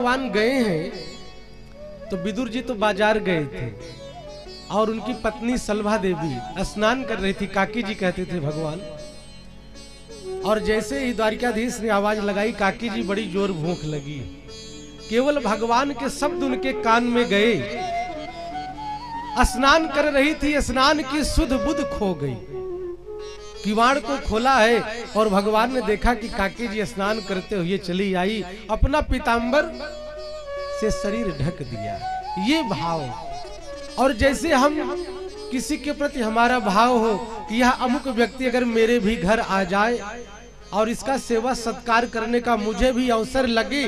भगवान गए हैं तो विदुर जी तो बाजार गए थे और उनकी पत्नी सलभा देवी स्नान कर रही थी। काकी जी कहते थे भगवान। और जैसे ही द्वारिकाधीश ने आवाज लगाई, काकी जी बड़ी जोर भूख लगी। केवल भगवान के शब्द उनके कान में गए। स्नान कर रही थी, स्नान की सुध बुध खो गई। किवाड़ को खोला है और भगवान ने देखा कि काकी जी स्नान करते हुए चली आई, अपना पीतांबर से शरीर ढक दिया। ये भाव। और जैसे हम किसी के प्रति हमारा भाव हो कि यह अमुक व्यक्ति अगर मेरे भी घर आ जाए और इसका सेवा सत्कार करने का मुझे भी अवसर लगे,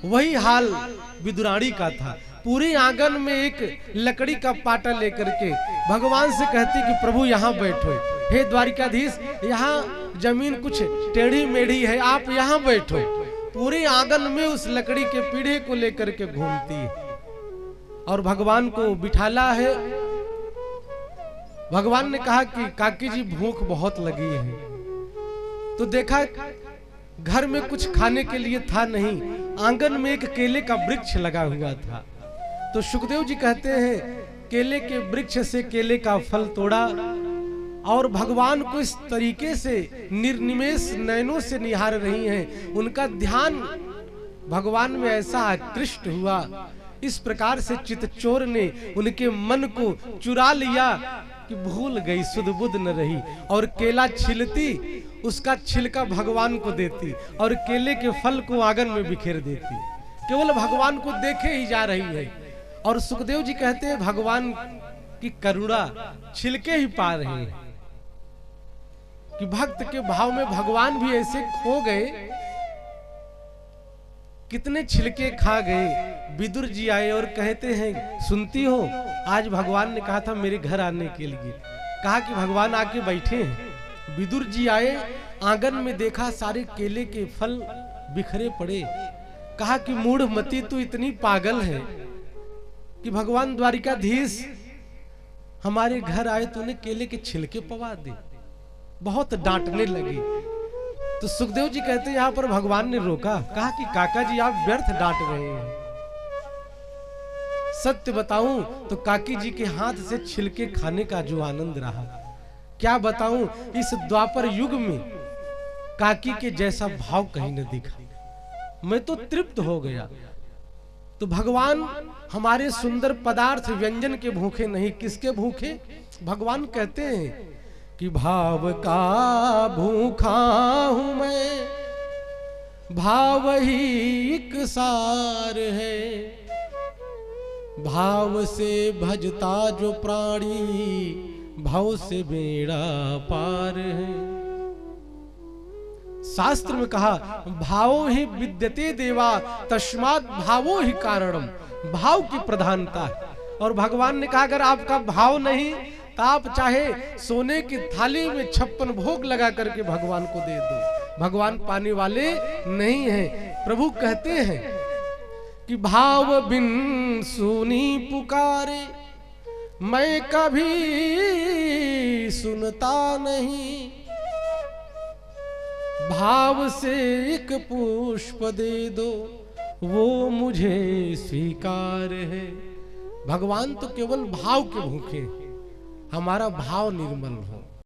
वही हाल विदुराणी का था। पूरे आंगन में एक लकड़ी का पाटा लेकर के भगवान से कहती कि प्रभु यहाँ बैठो, हे द्वारिकाधीश यहाँ जमीन कुछ टेढ़ी मेढ़ी है, आप यहाँ बैठो। पूरे आंगन में उस लकड़ी के पीढ़े को लेकर के घूमती है और भगवान को बिठाला है। भगवान ने कहा कि काकी जी भूख बहुत लगी है। तो देखा घर में कुछ खाने के लिए था नहीं, आंगन में एक केले का वृक्ष लगा हुआ था। तो सुखदेव जी कहते हैं केले के वृक्ष से केले का फल तोड़ा और भगवान को इस तरीके से निर्निमेष नयनों से निहार रही हैं। उनका ध्यान भगवान में ऐसा आकृष्ट हुआ, इस प्रकार से चितचोर ने उनके मन को चुरा लिया कि भूल गई, सुध बुध न रही। और केला छिलती, उसका छिलका भगवान को देती और केले के फल को आंगन में बिखेर देती। केवल भगवान को देखे ही जा रही है। और सुखदेव जी कहते हैं भगवान की करुणा छिलके ही पा रहे हैं कि भक्त के भाव में भगवान भी ऐसे खो गए, कितने छिलके खा गए। विदुर जी आए और कहते हैं सुनती हो, आज भगवान ने कहा था मेरे घर आने के लिए। कहा कि भगवान आके बैठे हैं। विदुर जी आए, आंगन में देखा सारे केले के फल बिखरे पड़े। कहा कि मूढ़मती तू इतनी पागल है कि भगवान द्वारिकाधीश हमारे घर आए, तूने केले के छिलके पवा दे। बहुत डांटने लगी। तो सुखदेव जी कहते यहां पर भगवान ने रोका, कहा कि काका जी आप व्यर्थ डांट रहे हैं। सत्य बताऊं तो काकी जी के हाथ से छिलके खाने का जो आनंद रहा, क्या बताऊं, इस द्वापर युग में काकी के जैसा भाव कहीं न दिखा। मैं तो तृप्त हो गया। तो भगवान हमारे सुंदर पदार्थ व्यंजन के भूखे नहीं, किसके भूखे? भगवान कहते हैं कि भाव का भूखा हूं मैं, भाव ही एक सार है। भाव से भजता जो प्राणी, भाव से बेड़ा पार है। शास्त्र में कहा भावो ही विद्यते देवा तस्मात् भावो ही कारणम। भाव की प्रधानता है। और भगवान ने कहा अगर आपका भाव नहीं तो आप चाहे सोने की थाली में 56 भोग लगा करके भगवान को दे दो, भगवान पाने वाले नहीं हैं। प्रभु कहते हैं कि भाव बिन सुनी पुकारे, मैं कभी सुनता नहीं। भाव से एक पुष्प दे दो, वो मुझे स्वीकार है। भगवान तो केवल भाव के भूखे हैं। हमारा भाव निर्मल हो।